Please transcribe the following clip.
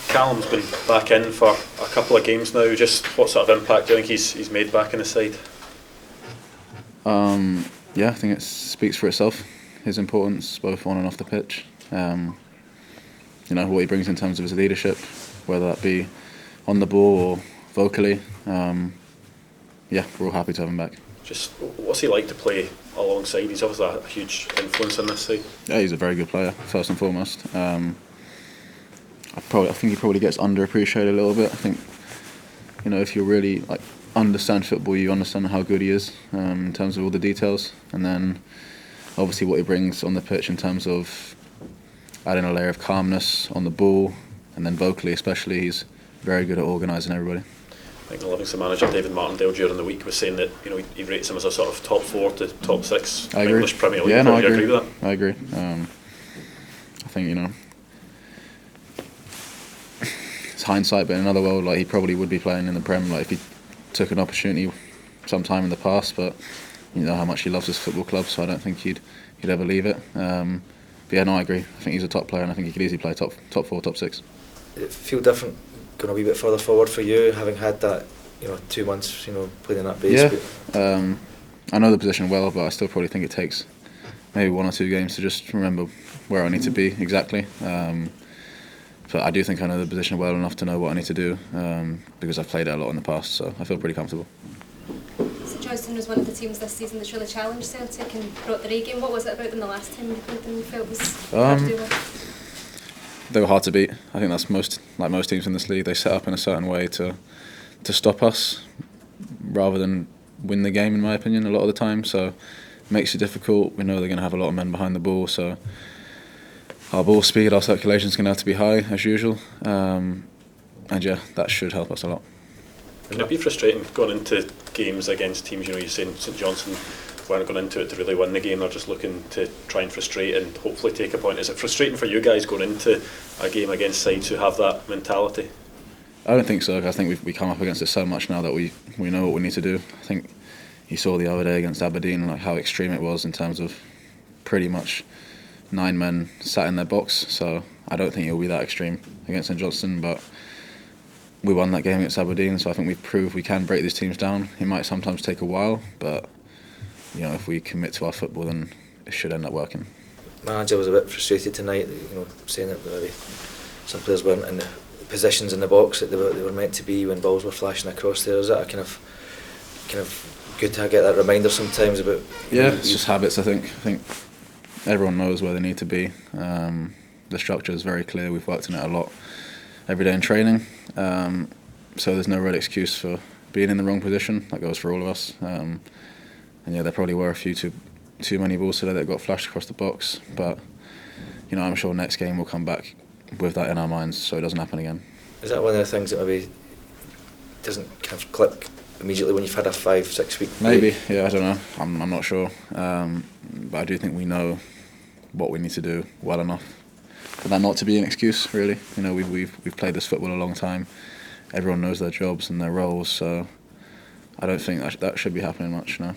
Callum's been back in for a couple of games now. Just what sort of impact do you think he's made back in the side? Yeah, I think it speaks for itself. His importance, both on and off the pitch. You know, what he brings in terms of his leadership, whether that be on the ball or vocally. Yeah, we're all happy to have him back. Just what's he like to play alongside? He's obviously a huge influence on this side. Yeah, he's a very good player, first and foremost. I think he probably gets underappreciated a little bit. I think, you know, if you really understand football, you understand how good he is in terms of all the details, and then obviously what he brings on the pitch in terms of adding a layer of calmness on the ball, and then vocally especially, he's very good at organising everybody. I think the Livingston manager David Martindale during the week was saying that, you know, he rates him as a sort of top 4 to top 6 English Premier League. Yeah, no, I agree. Do you agree with that? I agree. I think, you know, it's hindsight, but in another world, he probably would be playing in the Prem, if he took an opportunity sometime in the past. But you know how much he loves his football club, so I don't think he'd ever leave it. But yeah, no, I agree. I think he's a top player, and I think he could easily play top 4, top 6. Did it feel different going a wee bit further forward for you, having had that, 2 months, playing in that base? Yeah, I know the position well, but I still probably think it takes maybe 1 or 2 games to just remember where I need to be exactly. But I do think I know the position well enough to know what I need to do, because I've played it a lot in the past, so I feel pretty comfortable. St Johnstone was one of the teams this season that's really challenged Celtic and brought their A game. What was it about them the last time you played them you felt was hard to do with? They were hard to beat. I think that's most teams in this league. They set up in a certain way to stop us rather than win the game, in my opinion, a lot of the time. So it makes it difficult. We know they're going to have a lot of men behind the ball, so our ball speed, our circulation is going to have to be high as usual. And yeah, that should help us a lot. Can it be frustrating going into games against teams, you're saying St Johnstone weren't going into it to really win the game, they're just looking to try and frustrate and hopefully take a point. Is it frustrating for you guys going into a game against sides who have that mentality? I don't think so. I think we come up against it so much now that we know what we need to do. I think you saw the other day against Aberdeen how extreme it was in terms of pretty much 9 men sat in their box, so I don't think it will be that extreme against St Johnstone, but we won that game against Aberdeen, so I think we've proved we can break these teams down. It might sometimes take a while, but if we commit to our football, then it should end up working. Manager was a bit frustrated tonight, saying that maybe some players weren't in the positions in the box that they were meant to be when balls were flashing across there. Is that a kind of good to get that reminder sometimes about? Yeah, it's just habits. I think everyone knows where they need to be. The structure is very clear. We've worked on it a lot every day in training, so there's no real excuse for being in the wrong position. That goes for all of us. And yeah, there probably were a few too many balls today that got flashed across the box, but I'm sure next game we'll come back with that in our minds so it doesn't happen again. Is that one of the things that maybe doesn't kind of click immediately when you've had a 5-6 week? Maybe, yeah, I don't know. I'm not sure, but I do think we know what we need to do well enough for that not to be an excuse. Really, we've played this football a long time. Everyone knows their jobs and their roles, so I don't think that should be happening much now.